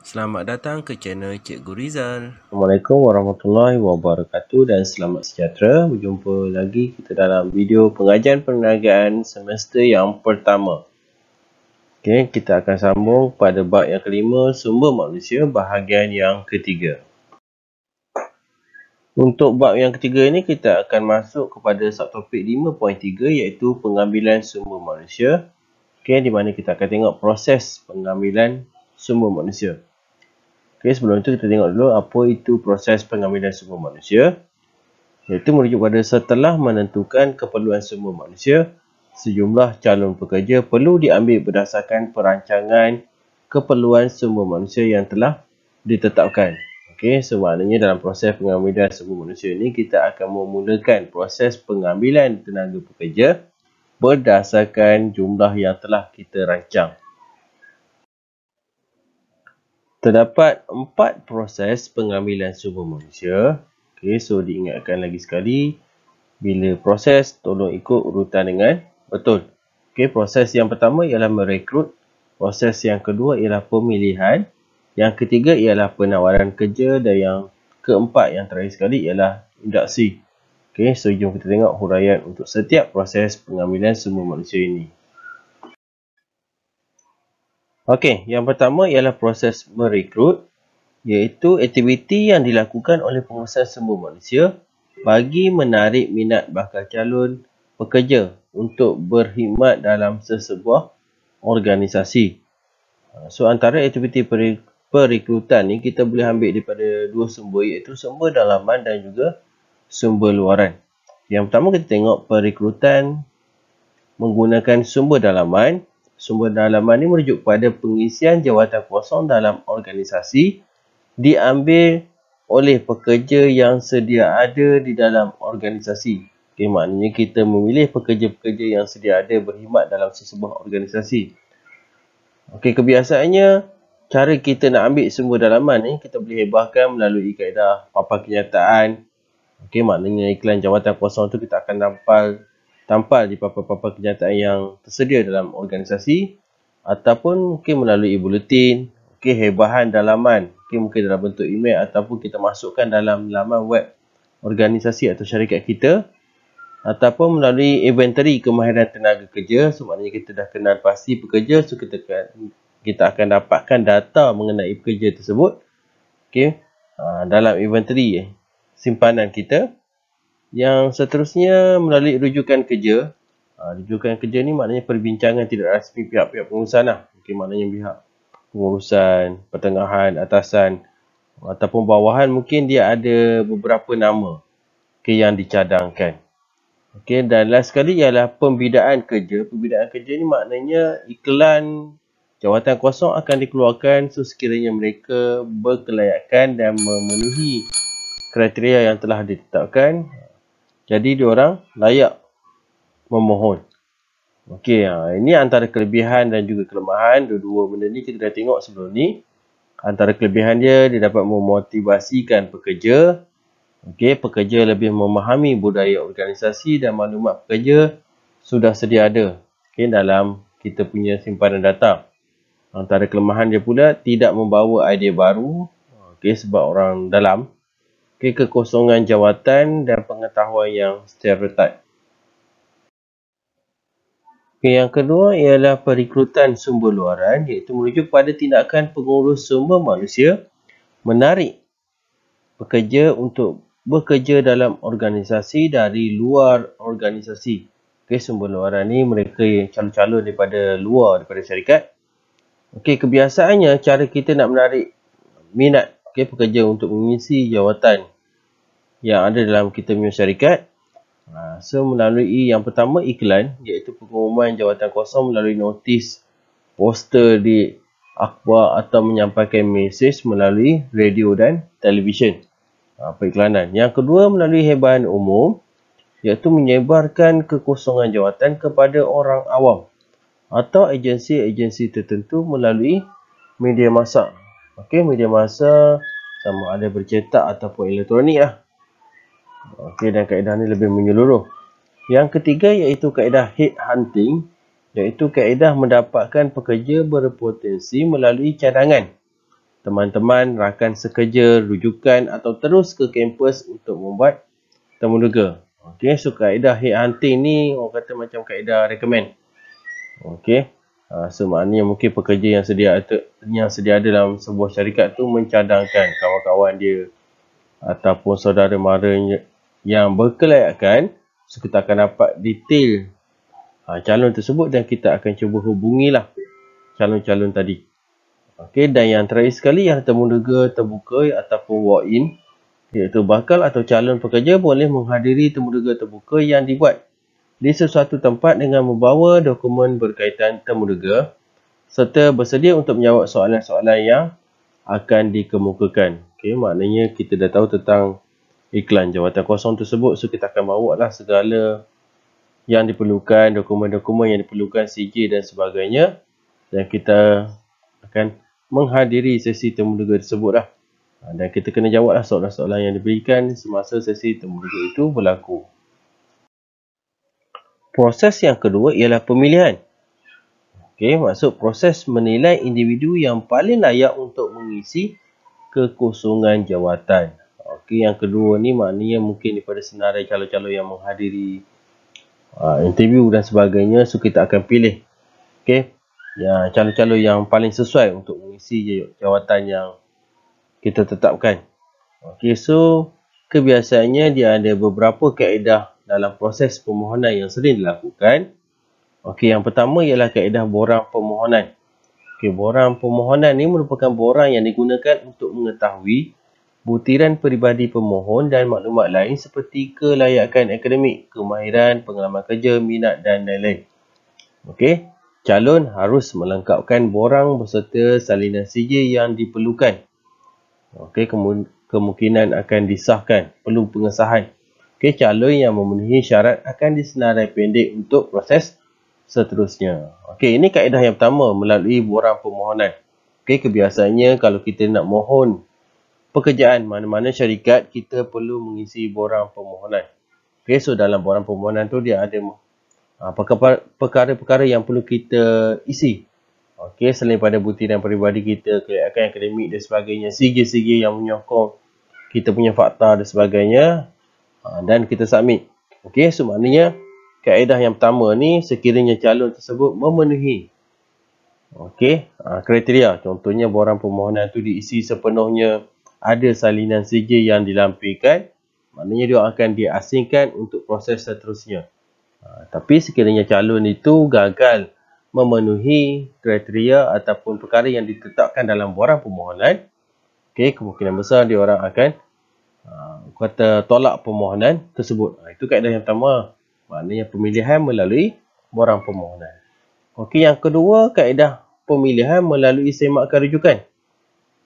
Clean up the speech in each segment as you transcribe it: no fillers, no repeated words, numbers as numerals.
Selamat datang ke channel Cikgu Rizal. Assalamualaikum warahmatullahi wabarakatuh dan selamat sejahtera. Berjumpa lagi kita dalam video pengajian perniagaan semester yang pertama. Okey, kita akan sambung pada bab yang kelima, sumber manusia, bahagian yang ketiga. Untuk bab yang ketiga ini kita akan masuk kepada subtopik 5.3 iaitu pengambilan sumber manusia. Okey, di mana kita akan tengok proses pengambilan sumber manusia. Okay, sebelum itu kita tengok dulu apa itu proses pengambilan sumber manusia. Iaitu merujuk pada setelah menentukan keperluan sumber manusia, sejumlah calon pekerja perlu diambil berdasarkan perancangan keperluan sumber manusia yang telah ditetapkan. Okay, so maknanya dalam proses pengambilan sumber manusia ini kita akan memulakan proses pengambilan tenaga pekerja berdasarkan jumlah yang telah kita rancang. Terdapat 4 proses pengambilan sumber manusia. Okey, so diingatkan lagi sekali, bila proses tolong ikut urutan dengan betul. Okey, proses yang pertama ialah merekrut, proses yang kedua ialah pemilihan, yang ketiga ialah penawaran kerja dan yang keempat yang terakhir sekali ialah induksi. Okey, so jom kita tengok huraian untuk setiap proses pengambilan sumber manusia ini. Okey, yang pertama ialah proses merekrut, iaitu aktiviti yang dilakukan oleh pengusaha sumber manusia bagi menarik minat bakal calon pekerja untuk berkhidmat dalam sesebuah organisasi. So, antara aktiviti perekrutan ni kita boleh ambil daripada dua sumber, iaitu sumber dalaman dan juga sumber luaran. Yang pertama kita tengok perekrutan menggunakan sumber dalaman. Sumber dalaman ini merujuk pada pengisian jawatan kosong dalam organisasi diambil oleh pekerja yang sedia ada di dalam organisasi. Okay, maknanya kita memilih pekerja-pekerja yang sedia ada berkhidmat dalam sesebuah organisasi. Okay, kebiasaannya cara kita nak ambil sumber dalaman ni kita boleh hebahkan melalui kaedah papan kenyataan. Okay, maknanya iklan jawatan kosong tu kita akan tampal di papan-papan kenyataan yang tersedia dalam organisasi ataupun mungkin melalui buletin, hebahan dalaman, mungkin dalam bentuk email ataupun kita masukkan dalam laman web organisasi atau syarikat kita ataupun melalui inventory kemahiran tenaga kerja. So maknanya kita dah kenal pasti pekerja, so kita akan dapatkan data mengenai pekerja tersebut dalam inventory simpanan kita. Yang seterusnya melalui rujukan kerja. Rujukan kerja ni maknanya perbincangan tidak rasmi pihak-pihak pengurusan lah. Maknanya pihak pengurusan, pertengahan, atasan ataupun bawahan, mungkin dia ada beberapa nama yang dicadangkan. Dan last sekali ialah pembidaan kerja. Pembidaan kerja ni maknanya iklan jawatan kosong akan dikeluarkan sekiranya mereka berkelayakan dan memenuhi kriteria yang telah ditetapkan. Jadi diorang layak memohon. Ini antara kelebihan dan juga kelemahan. Dua-dua benda ni kita dah tengok sebelum ni. Antara kelebihan dia dapat memotivasikan pekerja. Pekerja lebih memahami budaya organisasi dan maklumat pekerja sudah sedia ada dalam kita punya simpanan data. Antara kelemahan dia pula tidak membawa idea baru sebab orang dalam. Kekosongan jawatan dan pengetahuan yang stereotip. Yang kedua ialah perekrutan sumber luaran, iaitu merujuk pada tindakan pengurus sumber manusia menarik pekerja untuk bekerja dalam organisasi dari luar organisasi. Sumber luaran ni mereka calon-calon daripada luar, daripada syarikat. Kebiasaannya cara kita nak menarik minat pekerja untuk mengisi jawatan yang ada dalam kita punya syarikat. So melalui yang pertama iklan, iaitu pengumuman jawatan kosong melalui notis, poster di akhbar atau menyampaikan mesej melalui radio dan televisyen. Periklanan. Yang kedua melalui hebahan umum, iaitu menyebarkan kekosongan jawatan kepada orang awam atau agensi-agensi tertentu melalui media massa. Media massa sama ada bercetak ataupun elektronik lah. Dan kaedah ni lebih menyeluruh. Yang ketiga iaitu kaedah headhunting, iaitu kaedah mendapatkan pekerja berpotensi melalui cadangan teman-teman, rakan sekerja, rujukan atau terus ke kampus untuk membuat temuduga. Okey, so kaedah headhunting ni orang kata macam kaedah recommend. Okey. So maknanya mungkin pekerja yang sedia ada dalam sebuah syarikat tu mencadangkan kawan-kawan dia ataupun saudara mara yang berkelayakan, so kita akan dapat detail calon tersebut dan kita akan cuba hubungilah calon-calon tadi. Okey, dan yang terakhir sekali yang temuduga terbuka ataupun walk-in, iaitu bakal atau calon pekerja boleh menghadiri temuduga terbuka yang dibuat di sesuatu tempat dengan membawa dokumen berkaitan temuduga serta bersedia untuk menjawab soalan-soalan yang akan dikemukakan. Okey, maknanya kita dah tahu tentang iklan jawatan kosong tersebut, so kita akan bawa lah segala yang diperlukan, dokumen-dokumen yang diperlukan, CJ dan sebagainya, dan kita akan menghadiri sesi temuduga tersebut lah. Dan kita kena jawab lah soalan-soalan yang diberikan semasa sesi temuduga itu berlaku. Proses yang kedua ialah pemilihan. Okey, maksud proses menilai individu yang paling layak untuk mengisi kekosongan jawatan. Okey, yang kedua ni maknanya mungkin daripada senarai calon-calon yang menghadiri interview dan sebagainya, so kita akan pilih ya, calon-calon yang paling sesuai untuk mengisi jawatan yang kita tetapkan. Okey, so kebiasaannya dia ada beberapa kaedah dalam proses permohonan yang sering dilakukan. Okey, yang pertama ialah kaedah borang permohonan. Okey, borang permohonan ni merupakan borang yang digunakan untuk mengetahui butiran peribadi pemohon dan maklumat lain seperti kelayakan akademik, kemahiran, pengalaman kerja, minat dan lain-lain. Okey, calon harus melengkapkan borang beserta salinan CJ yang diperlukan. Okey, kemungkinan akan disahkan, perlu pengesahan. Okey, calon yang memenuhi syarat akan disenarai pendek untuk proses seterusnya. Okey, ini kaedah yang pertama melalui borang permohonan. Okey, kebiasaannya kalau kita nak mohon pekerjaan mana-mana syarikat, kita perlu mengisi borang permohonan. Okey, so dalam borang permohonan tu dia ada perkara-perkara yang perlu kita isi. Okey, selain pada butiran peribadi kita, kelayakan akademik dan sebagainya, CJ yang menyokong kita punya fakta dan sebagainya, dan kita submit. Okey, so maknanya kaedah yang pertama ni sekiranya calon tersebut memenuhi kriteria, contohnya borang permohonan tu diisi sepenuhnya, ada salinan CJ yang dilampirkan, maknanya dia akan diasingkan untuk proses seterusnya. Tapi sekiranya calon itu gagal memenuhi kriteria ataupun perkara yang ditetapkan dalam borang permohonan, kemungkinan besar dia orang akan tolak permohonan tersebut. Itu kaedah yang pertama, maknanya pemilihan melalui borang permohonan. Okey, yang kedua kaedah pemilihan melalui semakan rujukan.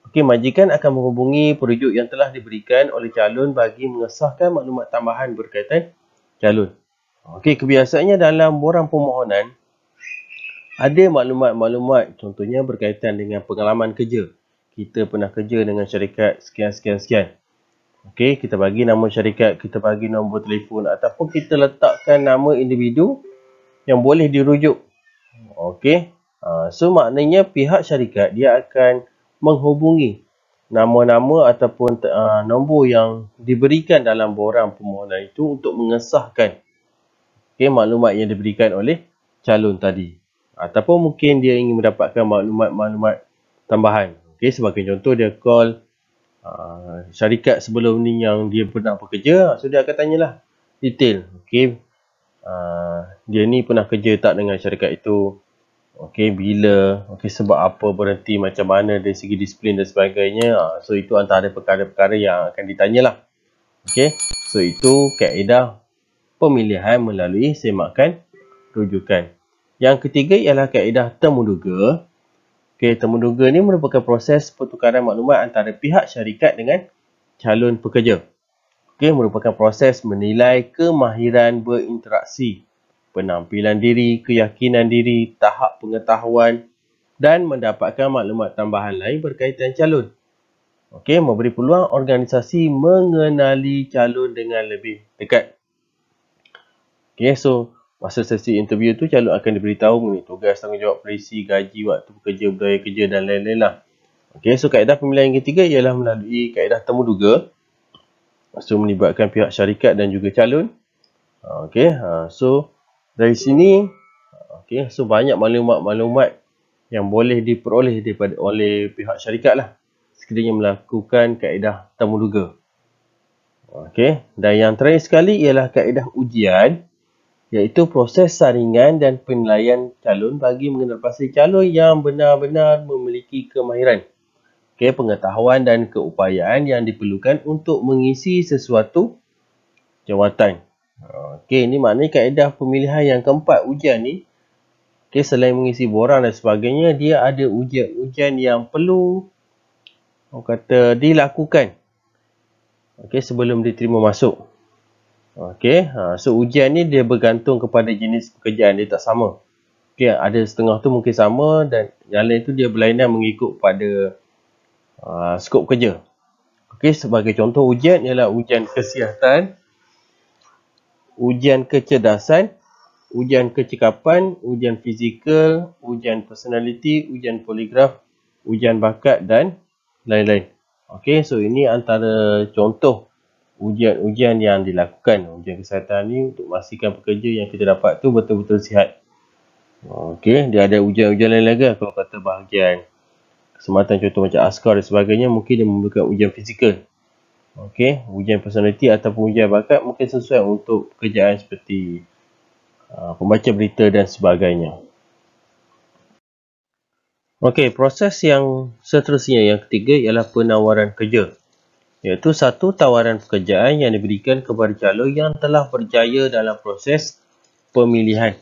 Okey, majikan akan menghubungi perujuk yang telah diberikan oleh calon bagi mengesahkan maklumat tambahan berkaitan calon. Okey, kebiasaannya dalam borang permohonan ada maklumat-maklumat, contohnya berkaitan dengan pengalaman kerja. Kita pernah kerja dengan syarikat sekian. Okey, kita bagi nama syarikat, kita bagi nombor telefon ataupun kita letakkan nama individu yang boleh dirujuk. Okey, so maknanya pihak syarikat dia akan menghubungi nama-nama ataupun nombor yang diberikan dalam borang permohonan itu untuk mengesahkan maklumat yang diberikan oleh calon tadi. Ataupun mungkin dia ingin mendapatkan maklumat-maklumat tambahan. Okey, sebagai contoh dia call syarikat sebelum ni yang dia pernah bekerja, so dia akan tanyalah detail. Okey, dia ni pernah kerja tak dengan syarikat itu? Okey, bila? Okey, sebab apa berhenti, macam mana dari segi disiplin dan sebagainya. So itu antara perkara-perkara yang akan ditanyalah. Okey, so itu kaedah pemilihan melalui semakan rujukan. Yang ketiga ialah kaedah temuduga. Okey, temuduga ni merupakan proses pertukaran maklumat antara pihak syarikat dengan calon pekerja. Okey, merupakan proses menilai kemahiran berinteraksi, penampilan diri, keyakinan diri, tahap pengetahuan dan mendapatkan maklumat tambahan lain berkaitan calon. Okey, memberi peluang organisasi mengenali calon dengan lebih dekat. Okey, so masa sesi interview tu calon akan diberitahu mengenai tugas, tanggungjawab, polisi, gaji, waktu bekerja, budaya kerja dan lain-lain lah. Okey, so kaedah pemilihan yang ketiga ialah melalui kaedah temu duga. So melibatkan pihak syarikat dan juga calon. Okey, so dari sini so banyak maklumat-maklumat yang boleh diperoleh oleh pihak syarikat lah sekiranya melakukan kaedah temu duga. Okey, dan yang terakhir sekali ialah kaedah ujian, iaitu proses saringan dan penilaian calon bagi mengenal pasti calon yang benar-benar memiliki kemahiran, pengetahuan dan keupayaan yang diperlukan untuk mengisi sesuatu jawatan. Ini maknanya kaedah pemilihan yang keempat, ujian ni. Selain mengisi borang dan sebagainya, dia ada ujian-ujian yang perlu dilakukan sebelum diterima masuk. So ujian ni dia bergantung kepada jenis pekerjaan, dia tak sama. Ada setengah tu mungkin sama dan yang lain tu dia berlainan mengikut pada skop kerja. Sebagai contoh ujian ialah ujian kesihatan, ujian kecerdasan, ujian kecekapan, ujian fizikal, ujian personality, ujian poligraf, ujian bakat dan lain-lain. So ini antara contoh ujian-ujian yang dilakukan. Ujian kesihatan ni untuk memastikan pekerja yang kita dapat tu betul-betul sihat. Dia ada ujian-ujian lain lagi. Kalau kata bahagian keselamatan, contoh macam askar dan sebagainya, mungkin dia memberikan ujian fizikal. Ujian personality ataupun ujian bakat mungkin sesuai untuk pekerjaan seperti pembaca berita dan sebagainya. Proses yang seterusnya yang ketiga ialah penawaran kerja, iaitu satu tawaran pekerjaan yang diberikan kepada calon yang telah berjaya dalam proses pemilihan.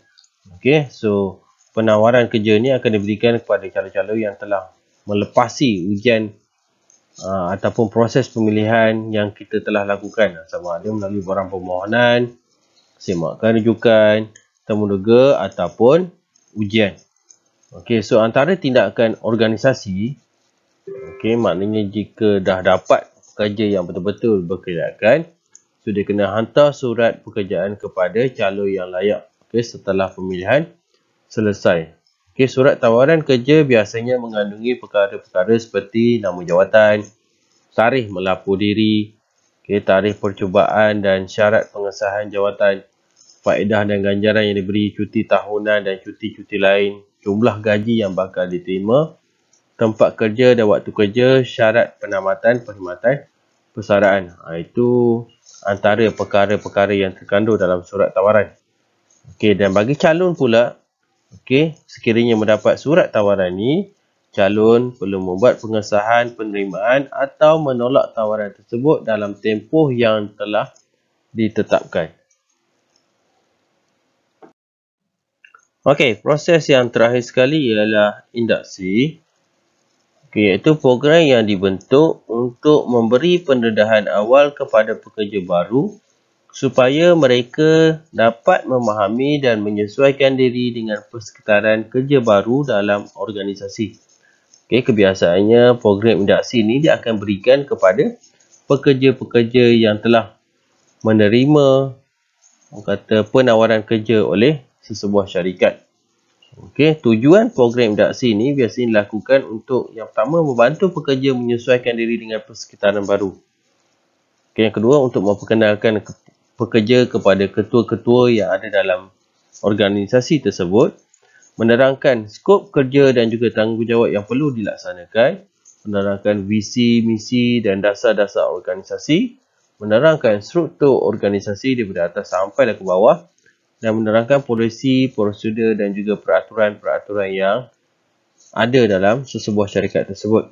So penawaran kerja ni akan diberikan kepada calon-calon yang telah melepasi ujian ataupun proses pemilihan yang kita telah lakukan, sama ada melalui borang permohonan, semakan rujukan, temu duga ataupun ujian. So antara tindakan organisasi, maknanya jika dah dapat pekerja yang betul-betul berkelayakan, so dia kena hantar surat pekerjaan kepada calon yang layak setelah pemilihan selesai. Surat tawaran kerja biasanya mengandungi perkara-perkara seperti nama jawatan, tarikh melapor diri, tarikh percubaan dan syarat pengesahan jawatan, faedah dan ganjaran yang diberi, cuti tahunan dan cuti-cuti lain, jumlah gaji yang bakal diterima, tempat kerja dan waktu kerja, syarat penamatan perkhidmatan persaraan. Itu antara perkara-perkara yang terkandung dalam surat tawaran. Dan bagi calon pula, sekiranya mendapat surat tawaran ni, calon perlu membuat pengesahan penerimaan atau menolak tawaran tersebut dalam tempoh yang telah ditetapkan. Proses yang terakhir sekali ialah induksi. Iaitu program yang dibentuk untuk memberi pendedahan awal kepada pekerja baru supaya mereka dapat memahami dan menyesuaikan diri dengan persekitaran kerja baru dalam organisasi. Kebiasaannya program induksi ini dia akan berikan kepada pekerja-pekerja yang telah menerima penawaran kerja oleh sesebuah syarikat. Tujuan program induksi ini biasanya dilakukan untuk yang pertama membantu pekerja menyesuaikan diri dengan persekitaran baru. Yang kedua untuk memperkenalkan pekerja kepada ketua-ketua yang ada dalam organisasi tersebut, menerangkan skop kerja dan juga tanggungjawab yang perlu dilaksanakan, menerangkan visi, misi dan dasar-dasar organisasi, menerangkan struktur organisasi daripada atas sampai ke bawah, dan menerangkan polisi, prosedur dan juga peraturan-peraturan yang ada dalam sesebuah syarikat tersebut.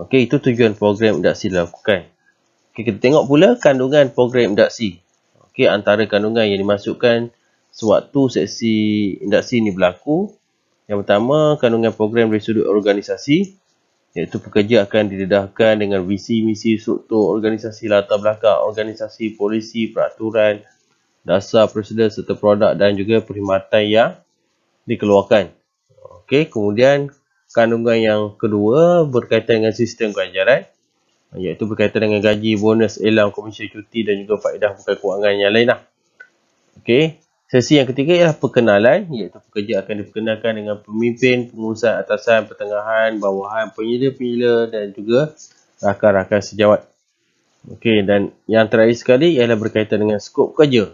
Itu tujuan program induksi dilakukan. Kita tengok pula kandungan program induksi. Antara kandungan yang dimasukkan sewaktu sesi induksi ini berlaku. Yang pertama, kandungan program dari sudut organisasi, iaitu pekerja akan didedahkan dengan visi, misi, struktur organisasi, latar belakang organisasi, polisi, peraturan, dasar prosedur serta produk dan juga perkhidmatan yang dikeluarkan. Kemudian kandungan yang kedua berkaitan dengan sistem ganjaran, iaitu berkaitan dengan gaji, bonus, elang, komisi cuti dan juga faedah bukan kewangan yang lain. Sesi yang ketiga ialah perkenalan, iaitu pekerja akan diperkenalkan dengan pemimpin, pengurusan atasan, pertengahan, bawahan, penyela-penyela dan juga rakan-rakan sejawat. Okey, dan yang terakhir sekali ialah berkaitan dengan skop kerja.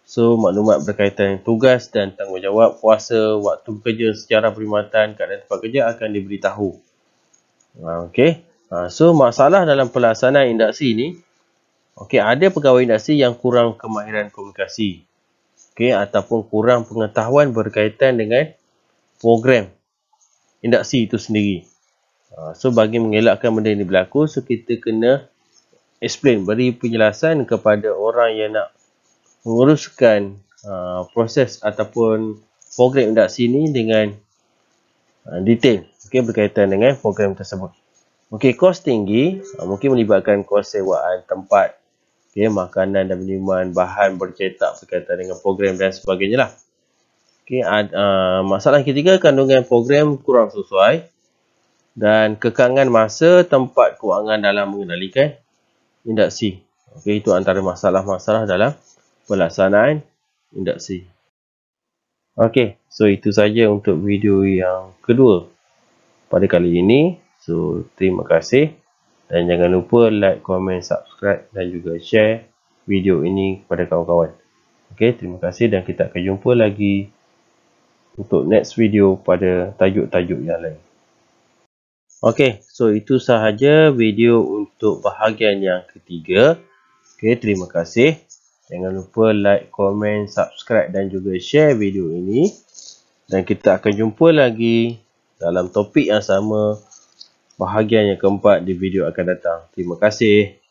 So, maklumat berkaitan dengan tugas dan tanggungjawab, puasa, waktu bekerja, sejarah perkhidmatan, keadaan tempat kerja akan diberitahu. Okey. So, masalah dalam pelaksanaan induksi ni, okey, ada pegawai induksi yang kurang kemahiran komunikasi. Okey, ataupun kurang pengetahuan berkaitan dengan program induksi itu sendiri. So, bagi mengelakkan benda ini berlaku, so kita kena explain, beri penjelasan kepada orang yang nak menguruskan proses ataupun program induksi ini dengan detail, okay, berkaitan dengan program tersebut. Okey, kos tinggi mungkin melibatkan kos sewaan tempat, okay, makanan dan minuman, bahan bercetak berkaitan dengan program dan sebagainya lah. Okay, masalah ketiga, kandungan program kurang sesuai dan kekangan masa, tempat, kewangan dalam mengendalikan induksi. Okay, itu antara masalah-masalah dalam pelaksanaan induksi. Okey, so itu saja untuk video yang kedua pada kali ini. So, terima kasih. Dan jangan lupa like, komen, subscribe dan juga share video ini kepada kawan-kawan. Okey, terima kasih dan kita akan jumpa lagi untuk next video pada tajuk-tajuk yang lain. Okey, so itu sahaja video untuk bahagian yang ketiga. Okey, terima kasih. Jangan lupa like, komen, subscribe dan juga share video ini. Dan kita akan jumpa lagi dalam topik yang sama, bahagian yang keempat di video akan datang. Terima kasih.